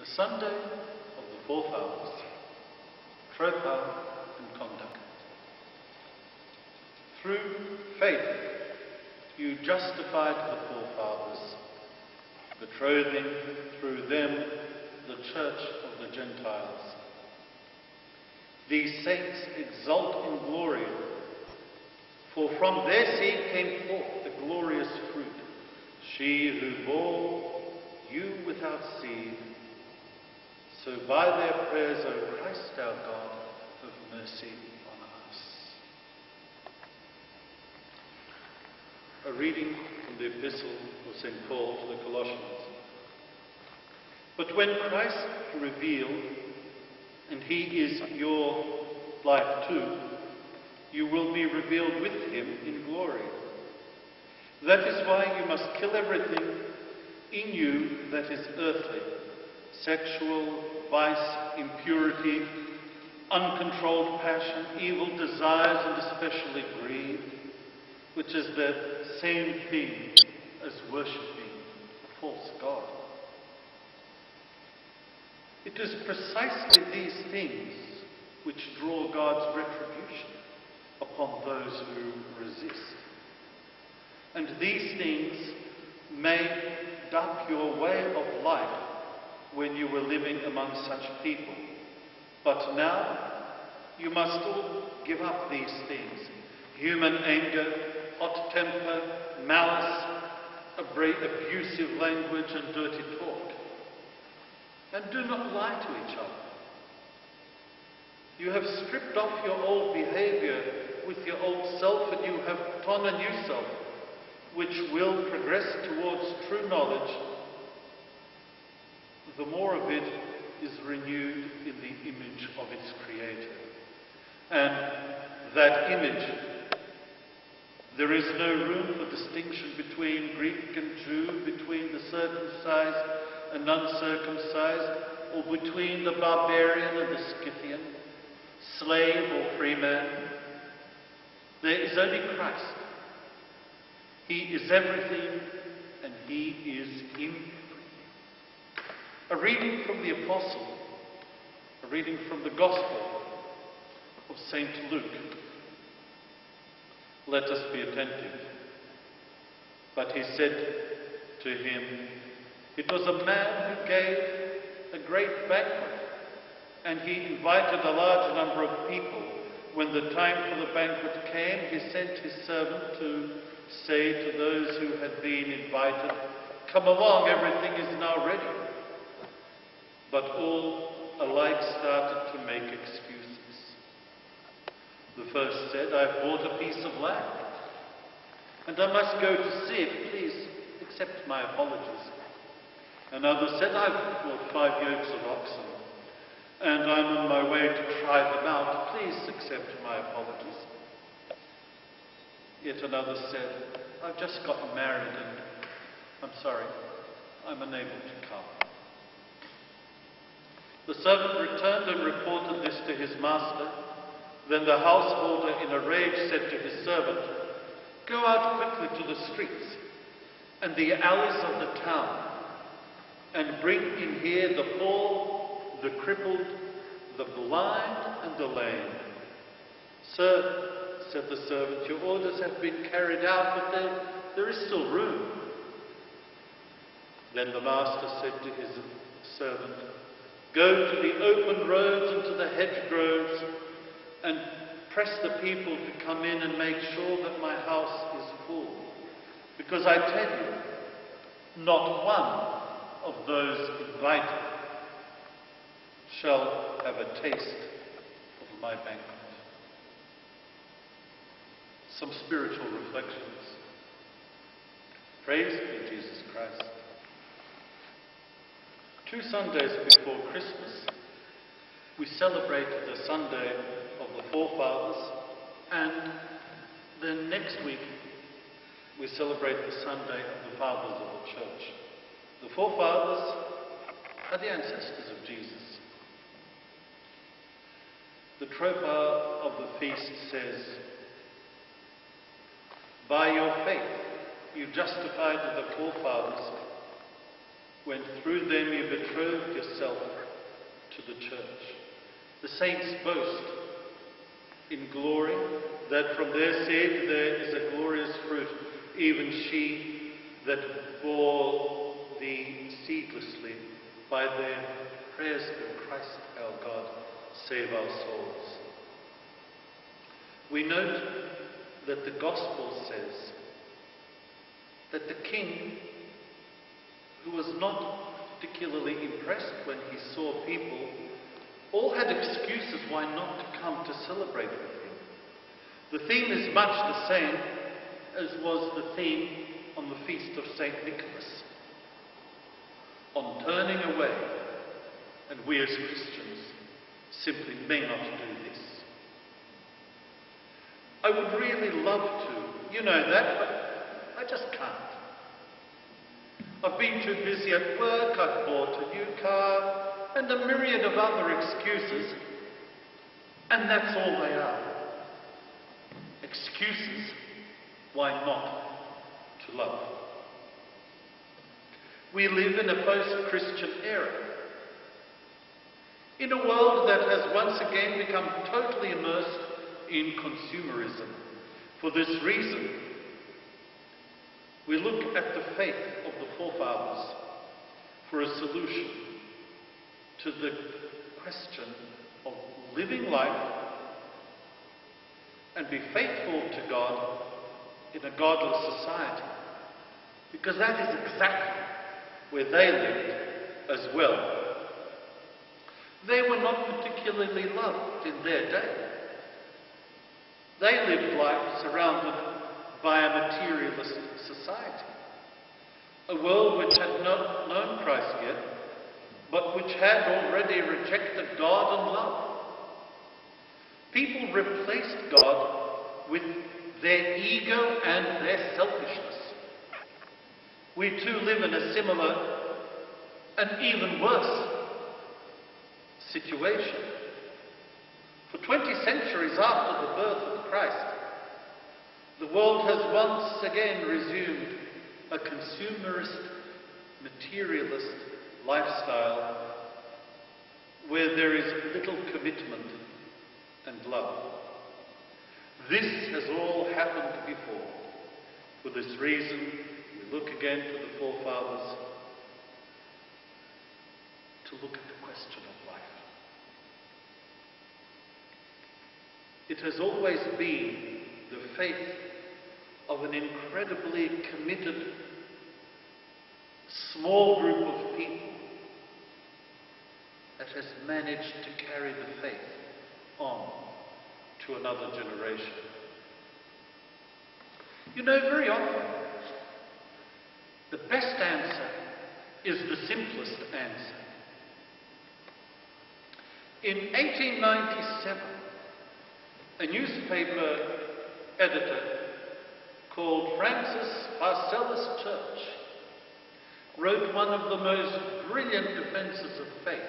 The Sunday of the Forefathers, Profile and Conduct. Through faith you justified the forefathers, betrothing through them the church of the Gentiles. These saints exult in glory, for from their seed came forth the glorious fruit, she who bore you without seed. So by their prayers, O Christ our God, have mercy on us. A reading from the Epistle of St. Paul to the Colossians. But when Christ revealed, and he is your life too, you will be revealed with him in glory. That is why you must kill everything in you that is earthly: sexual vice, impurity, uncontrolled passion, evil desires, and especially greed, which is the same thing as worshipping a false god. It is precisely these things which draw God's retribution upon those who resist. And these things made up your way of life when you were living among such people. But now you must all give up these things: human anger, hot temper, malice, abusive language, and dirty talk. And do not lie to each other. You have stripped off your old behavior with your old self, and you have put on a new self, which will progress towards true knowledge. The more of it is renewed in the image of its Creator. And that image, there is no room for distinction between Greek and Jew, between the circumcised and uncircumcised, or between the barbarian and the Scythian, slave or free man. There is only Christ. He is everything, and he is in everything. A reading from the Apostle, a reading from the Gospel of St. Luke. Let us be attentive. But he said to him, it was a man who gave a great banquet, and he invited a large number of people. When the time for the banquet came, he sent his servant to say to those who had been invited, come along, everything is now ready. But all alike started to make excuses. The first said, I've bought a piece of land, and I must go to see it. Please accept my apologies. Another said, I've bought 5 yokes of oxen, and I'm on my way to try them out. Please accept my apologies. Yet another said, I've just gotten married, and I'm sorry, I'm unable to come. The servant returned and reported this to his master. Then the householder in a rage said to his servant, go out quickly to the streets and the alleys of the town, and bring in here the poor, the crippled, the blind, and the lame. Sir, said the servant, your orders have been carried out, but there is still room. Then the master said to his servant, go to the open roads and to the hedgerows, and press the people to come in and make sure that my house is full. Because I tell you, not one of those invited shall have a taste of my banquet. Some spiritual reflections. Praise be Jesus Christ. 2 Sundays before Christmas, we celebrate the Sunday of the Forefathers, and then next week we celebrate the Sunday of the Fathers of the Church. The Forefathers are the ancestors of Jesus. The tropa of the feast says, by your faith you justified the forefathers, when through them you betrothed yourself to the church. The saints boast in glory that from their seed there is a glorious fruit, even she that bore thee seedlessly. By their prayers of Christ our God, save our souls. We note that the Gospel says that the king, who was not particularly impressed when he saw people, all had excuses why not to come to celebrate with him. The theme is much the same as was the theme on the feast of St. Nicholas, on turning away, and we as Christians simply may not do this. I would really love to, you know that, but I just can't. I've been too busy at work, I've bought a new car, and a myriad of other excuses, and that's all they are. Excuses why not to love. We live in a post-Christian era, in a world that has once again become totally immersed in consumerism. For this reason, we look at the faith of the forefathers for a solution to the question of living life and be faithful to God in a godless society, because that is exactly where they lived as well. They were not particularly loved in their day. They lived life surrounded by a materialist society, a world which had not known Christ yet, but which had already rejected God and love. People replaced God with their ego and their selfishness. We too live in a similar and even worse situation. For 20 centuries after the birth of Christ, the world has once again resumed a consumerist, materialist lifestyle where there is little commitment and love. This has all happened before. For this reason, we look again to the forefathers to look at the question of life. It has always been the faith of an incredibly committed small group of people that has managed to carry the faith on to another generation. You know, very often, the best answer is the simplest answer. In 1897, a newspaper editor called Francis Marcellus Church wrote one of the most brilliant defenses of faith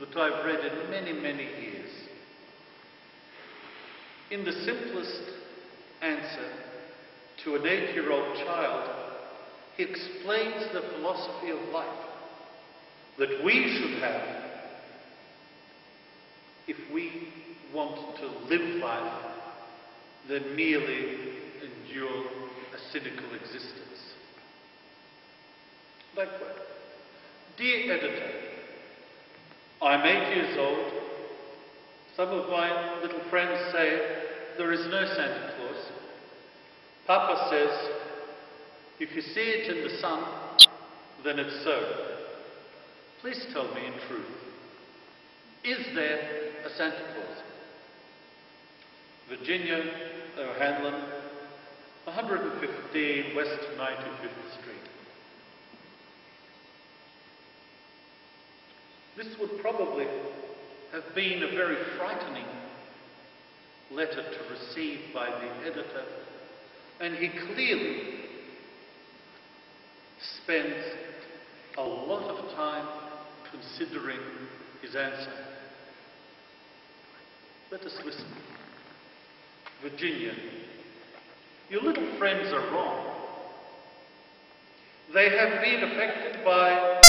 that I've read in many, many years. In the simplest answer to an 8-year-old child, he explains the philosophy of life that we should have if we want to live life than merely endure a cynical existence. Like what? Dear editor, I'm 8 years old. Some of my little friends say there is no Santa Claus. Papa says, if you see it in the sun, then it's so. Please tell me in truth, is there a Santa Claus? Virginia O'Hanlon, 115 West 95th Street. This would probably have been a very frightening letter to receive by the editor, and he clearly spends a lot of time considering his answer. Let us listen. Virginia, your little friends are wrong. They have been affected by